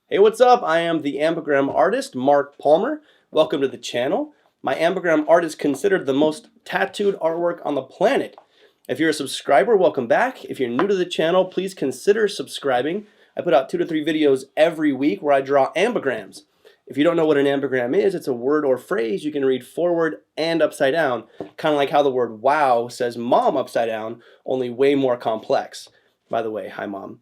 Hey, what's up? I am the Ambigram Artist, Mark Palmer. Welcome to the channel. My Ambigram art is considered the most tattooed artwork on the planet. If you're a subscriber, welcome back. If you're new to the channel, please consider subscribing. I put out 2 to 3 videos every week where I draw ambigrams. If you don't know what an ambigram is, it's a word or phrase you can read forward and upside down, kind of like how the word wow says mom upside down, only way more complex. By the way, hi mom.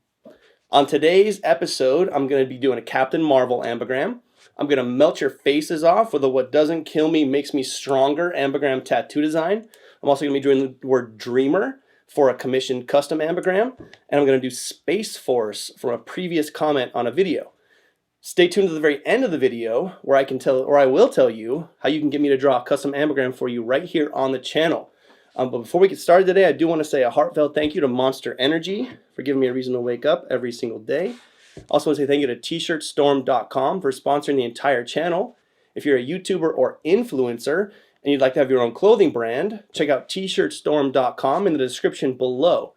On today's episode, I'm going to be doing a Captain Marvel ambigram. I'm going to melt your faces off with a what doesn't kill me makes me stronger ambigram tattoo design. I'm also going to be doing the word dreamer for a commissioned custom ambigram. And I'm going to do Space Force from a previous comment on a video. Stay tuned to the very end of the video where I will tell you how you can get me to draw a custom ambigram for you right here on the channel. But before we get started today, I do want to say a heartfelt thank you to Monster Energy for giving me a reason to wake up every single day. I also want to say thank you to tshirtstorm.com for sponsoring the entire channel. If you're a YouTuber or influencer and you'd like to have your own clothing brand, check out tshirtstorm.com in the description below.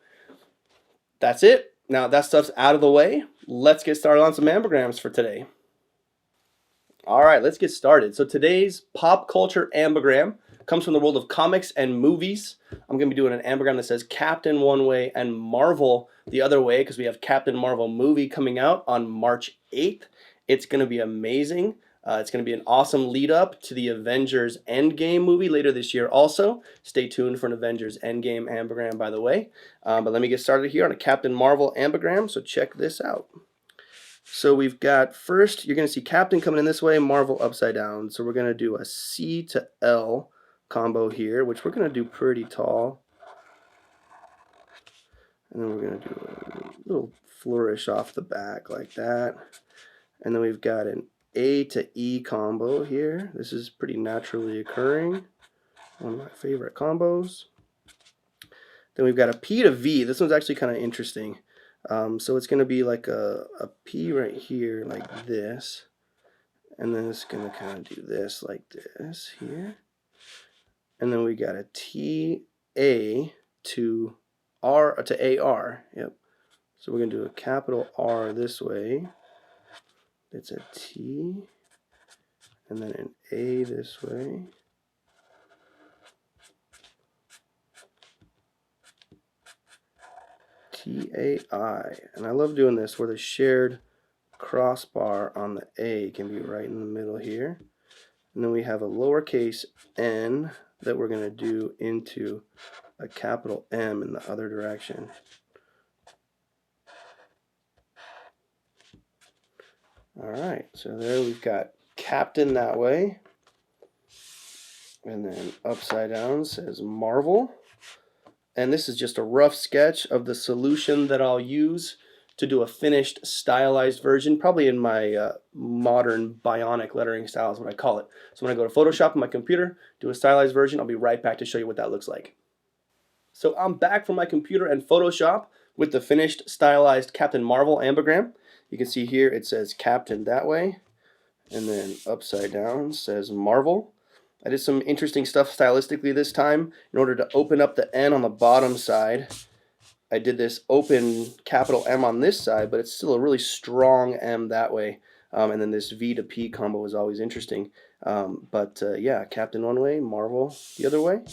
That's it. Now that stuff's out of the way, let's get started on some ambigrams for today. All right, let's get started. So today's pop culture ambigram comes from the world of comics and movies. I'm going to be doing an ambigram that says Captain one way and Marvel the other way because we have Captain Marvel movie coming out on March 8th. It's going to be amazing. It's going to be an awesome lead up to the Avengers Endgame movie later this year also. Stay tuned for an Avengers Endgame ambigram, by the way. But let me get started here on a Captain Marvel ambigram, so check this out. So we've got, first, you're going to see Captain coming in this way, Marvel upside down. So we're going to do a C to L combo here, which we're going to do pretty tall. And then we're going to do a little flourish off the back like that. And then we've got an A to E combo here. This is pretty naturally occurring. One of my favorite combos. Then we've got a P to V. This one's actually kind of interesting. So it's going to be like a P right here like this. And then it's going to kind of do this like this here. And then we got a T A to R to AR. Yep. So we're going to do a capital R this way. It's a T. And then an A this way. T-A-I. And I love doing this where the shared crossbar on the A can be right in the middle here. And then we have a lowercase n that we're going to do into a capital M in the other direction. Alright, so there we've got Captain that way. And then upside down says Marvel. And this is just a rough sketch of the solution that I'll use to do a finished stylized version, probably in my modern bionic lettering style is what I call it. So when I go to Photoshop on my computer, do a stylized version, I'll be right back to show you what that looks like. So I'm back from my computer and Photoshop with the finished stylized Captain Marvel ambigram. You can see here it says Captain that way, and then upside down says Marvel. I did some interesting stuff stylistically this time. In order to open up the N on the bottom side, I did this open capital M on this side, but it's still a really strong M that way. And then this V to P combo is always interesting. Yeah, Captain one way, Marvel the other way.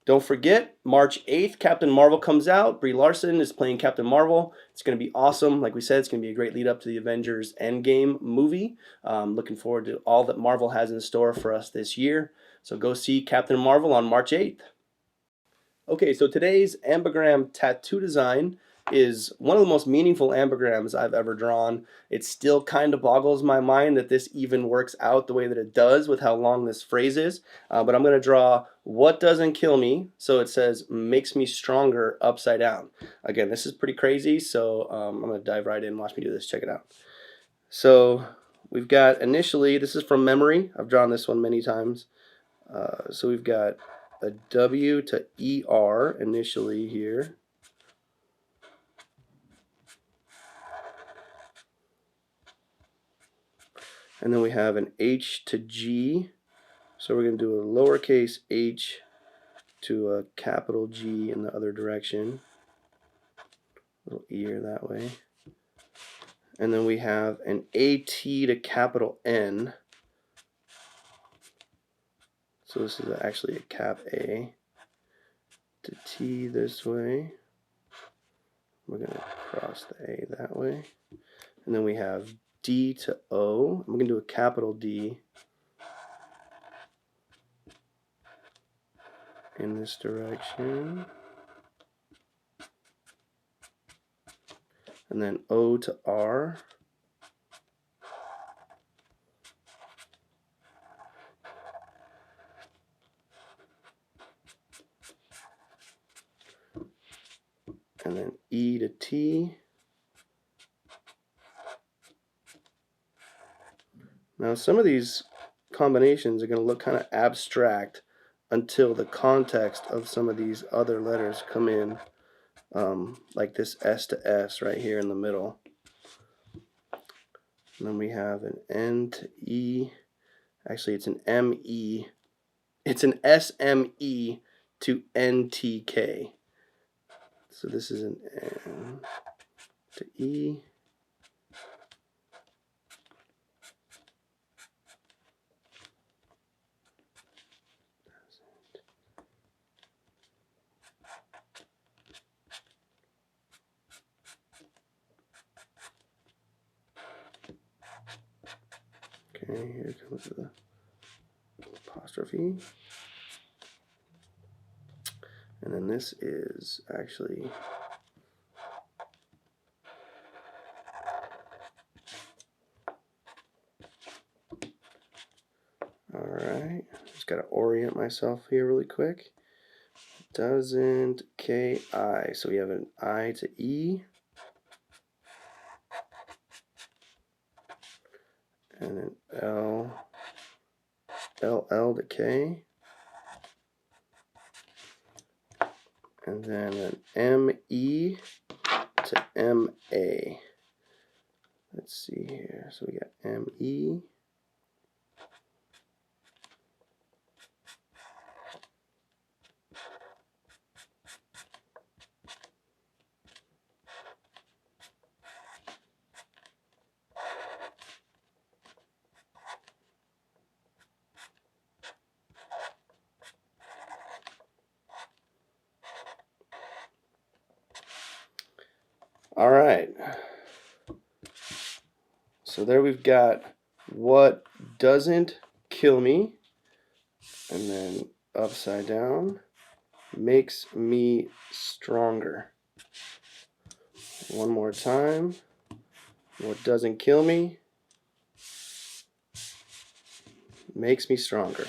Don't forget, March 8th, Captain Marvel comes out. Brie Larson is playing Captain Marvel. It's going to be awesome. Like we said, it's going to be a great lead up to the Avengers Endgame movie. Looking forward to all that Marvel has in store for us this year. So go see Captain Marvel on March 8th. Okay, so today's ambigram tattoo design is one of the most meaningful ambigrams I've ever drawn. It still kind of boggles my mind that this even works out the way that it does with how long this phrase is. But I'm going to draw what doesn't kill me. So it says makes me stronger upside down. Again, this is pretty crazy. So I'm going to dive right in and watch me do this. Check it out. So we've got initially, this is from memory. I've drawn this one many times. So we've got a W to ER initially here. And then we have an H to G. So we're going to do a lowercase h to a capital G in the other direction. Little ear that way. and then we have an AT to capital N. So this is actually a cap A to T this way. We're going to cross the A that way. And then we have D to O. I'm going to do a capital D in this direction. And then O to R. And then E to T. Now some of these combinations are going to look kind of abstract until the context of some of these other letters come in, like this S to S right here in the middle. And then we have an N to E. Actually, it's an M-E. It's an S-M-E to N-T-K. So this is an N to E. Okay, here comes the apostrophe. And then this is actually alright. Just gotta orient myself here really quick. Doesn't K-I. So we have an I to E. And an L to K. And then an M-E to M-A. Let's see here. So we got M-E. All right. So there we've got what doesn't kill me, and then upside down, makes me stronger. One more time. What doesn't kill me makes me stronger.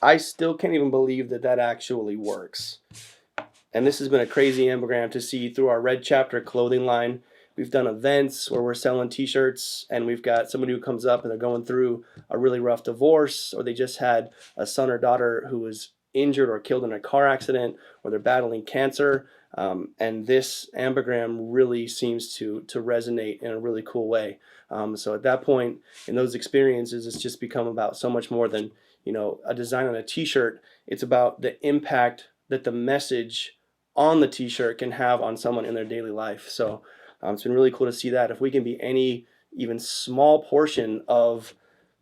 I still can't even believe that that actually works. And this has been a crazy ambigram to see through our Red Chapter clothing line. We've done events where we're selling t-shirts, and we've got somebody who comes up and they're going through a really rough divorce, or they just had a son or daughter who was injured or killed in a car accident, or they're battling cancer. And this ambigram really seems to resonate in a really cool way. So at that point, in those experiences, it's just become about so much more than, you know, a design on a t-shirt. It's about the impact that the message on the t-shirt can have on someone in their daily life. So it's been really cool to see that. If we can be any even small portion of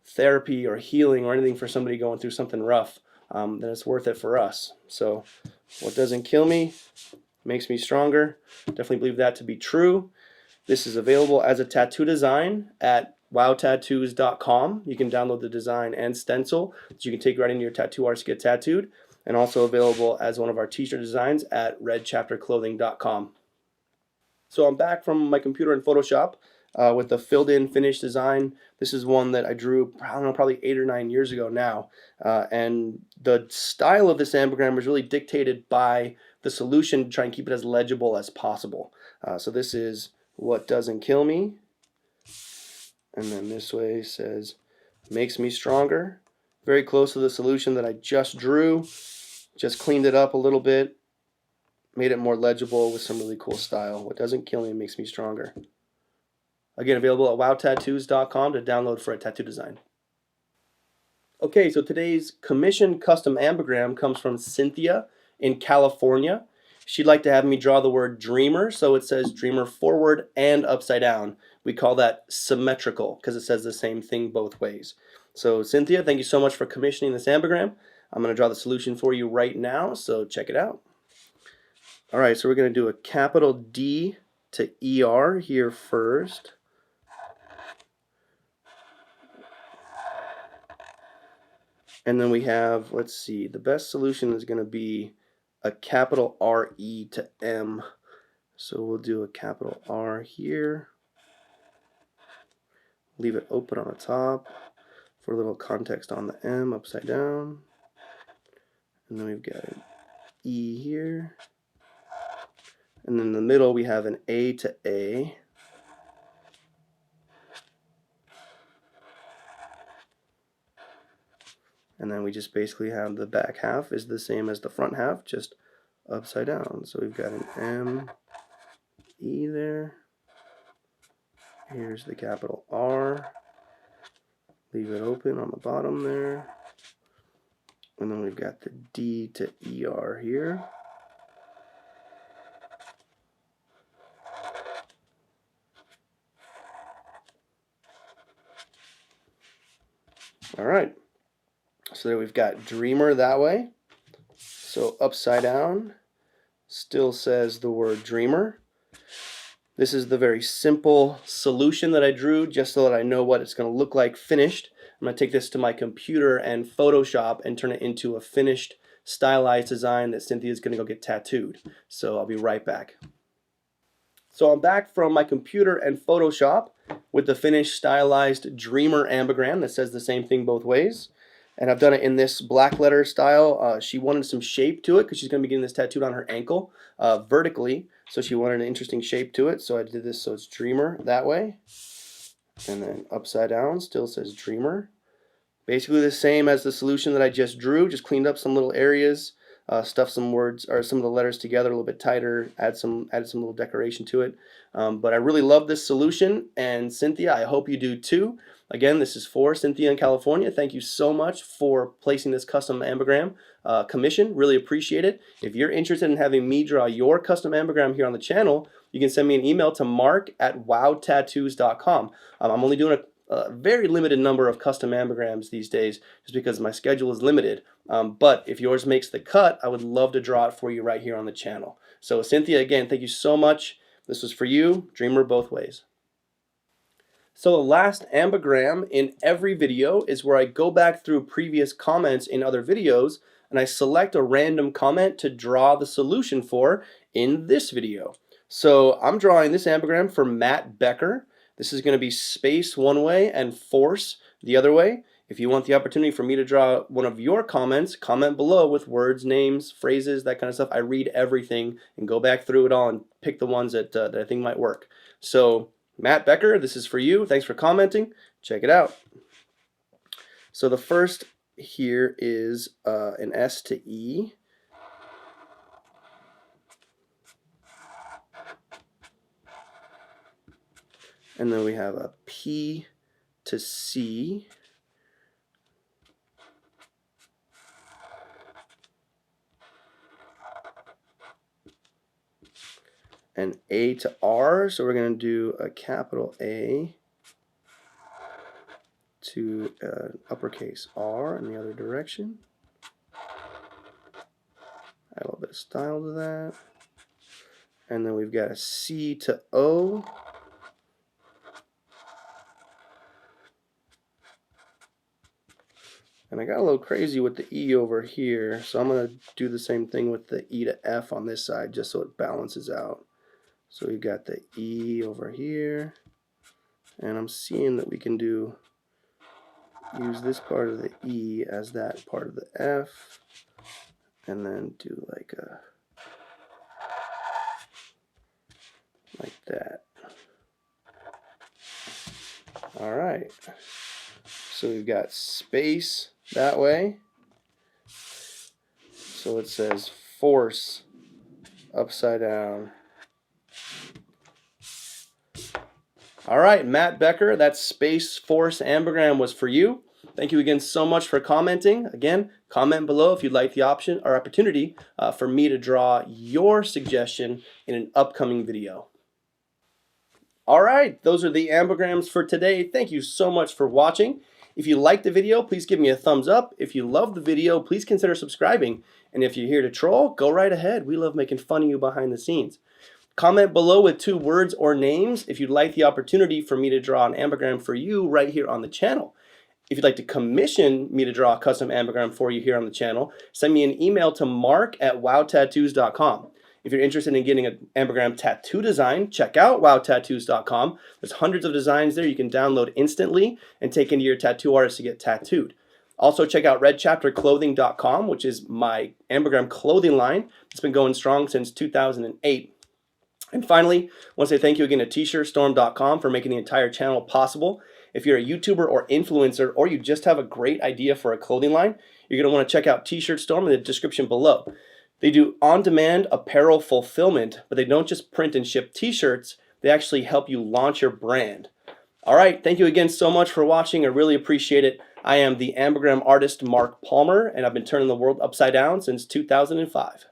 therapy or healing or anything for somebody going through something rough, then it's worth it for us. So what doesn't kill me makes me stronger. Definitely believe that to be true. This is available as a tattoo design at wowtattoos.com. You can download the design and stencil that you can take right into your tattoo artist to get tattooed, and also available as one of our t-shirt designs at redchapterclothing.com. So I'm back from my computer in Photoshop with the filled-in finished design. This is one that I drew, I don't know, probably 8 or 9 years ago now. And the style of this ambigram was really dictated by the solution to try and keep it as legible as possible. So this is what doesn't kill me. And then this way says makes me stronger. Very close to the solution that I just drew. Just cleaned it up a little bit. Made it more legible with some really cool style. What doesn't kill me makes me stronger. Again, available at wowtattoos.com to download for a tattoo design. Okay, so today's commissioned custom ambigram comes from Cynthia in California. She'd like to have me draw the word dreamer, so it says dreamer forward and upside down. We call that symmetrical because it says the same thing both ways. So Cynthia, thank you so much for commissioning this ambigram. I'm going to draw the solution for you right now, so check it out. All right, so we're going to do a capital D to ER here first. And then we have, let's see, the best solution is going to be a capital RE to M. So we'll do a capital R here. Leave it open on the top for a little context on the M upside down. And then we've got an E here. And then in the middle we have an A to A. And then we just basically have the back half is the same as the front half, just upside down. So we've got an M, E there. Here's the capital R. Leave it open on the bottom there. And then we've got the D to ER here. All right. So there we've got dreamer that way. So upside down still says the word dreamer. This is the very simple solution that I drew just so that I know what it's going to look like finished. I'm going to take this to my computer and Photoshop and turn it into a finished stylized design that Cynthia's going to go get tattooed. So I'll be right back. So I'm back from my computer and Photoshop with the finished stylized dreamer ambigram that says the same thing both ways. And I've done it in this black letter style. She wanted some shape to it because she's going to be getting this tattooed on her ankle vertically. So she wanted an interesting shape to it. So I did this so it's dreamer that way. And then upside down still says dreamer. Basically the same as the solution that I just drew. Just cleaned up some little areas. Stuff some words or some of the letters together a little bit tighter, added some little decoration to it. But I really love this solution, and Cynthia, I hope you do too. Again, this is for Cynthia in California. Thank you so much for placing this custom ambigram commission. Really appreciate it. If you're interested in having me draw your custom ambigram here on the channel, you can send me an email to mark@wowtattoos.com. I'm only doing a very limited number of custom ambigrams these days just because my schedule is limited. But if yours makes the cut, I would love to draw it for you right here on the channel. So Cynthia, again, thank you so much. This was for you. Dreamer both ways. So the last ambigram in every video is where I go back through previous comments in other videos and I select a random comment to draw the solution for in this video. So I'm drawing this ambigram for Matt Becker. This is going to be space one way and force the other way. If you want the opportunity for me to draw one of your comments, comment below with words, names, phrases, that kind of stuff. I read everything and go back through it all and pick the ones that I think might work. So Matt Becker, this is for you. Thanks for commenting. Check it out. So the first here is an S to E. And then we have a P to C. And A to R, so we're going to do a capital A to uppercase R in the other direction. Add a little bit of style to that. And then we've got a C to O. And I got a little crazy with the E over here, so I'm going to do the same thing with the E to F on this side just so it balances out. So we've got the E over here, and I'm seeing that we can use this part of the E as that part of the F, and then do like that. All right. So we've got space that way. So it says force upside down. All right, Matt Becker, that space force ambigram was for you. Thank you again so much for commenting. Again, comment below if you'd like the option or opportunity for me to draw your suggestion in an upcoming video. All right, those are the ambigrams for today. Thank you so much for watching. If you liked the video, please give me a thumbs up. If you love the video, please consider subscribing. And if you're here to troll, go right ahead. We love making fun of you behind the scenes. Comment below with 2 words or names if you'd like the opportunity for me to draw an ambigram for you right here on the channel. If you'd like to commission me to draw a custom ambigram for you here on the channel, send me an email to mark@wowtattoos.com. If you're interested in getting an ambigram tattoo design, check out wowtattoos.com. There's hundreds of designs there you can download instantly and take into your tattoo artist to get tattooed. Also check out redchapterclothing.com, which is my ambigram clothing line. It's been going strong since 2008. And finally, I want to say thank you again to tshirtstorm.com for making the entire channel possible. If you're a YouTuber or influencer, or you just have a great idea for a clothing line, you're going to want to check out T-Shirt Storm in the description below. They do on-demand apparel fulfillment, but they don't just print and ship t-shirts, they actually help you launch your brand. All right, thank you again so much for watching. I really appreciate it. I am the ambigram artist Mark Palmer, and I've been turning the world upside down since 2005.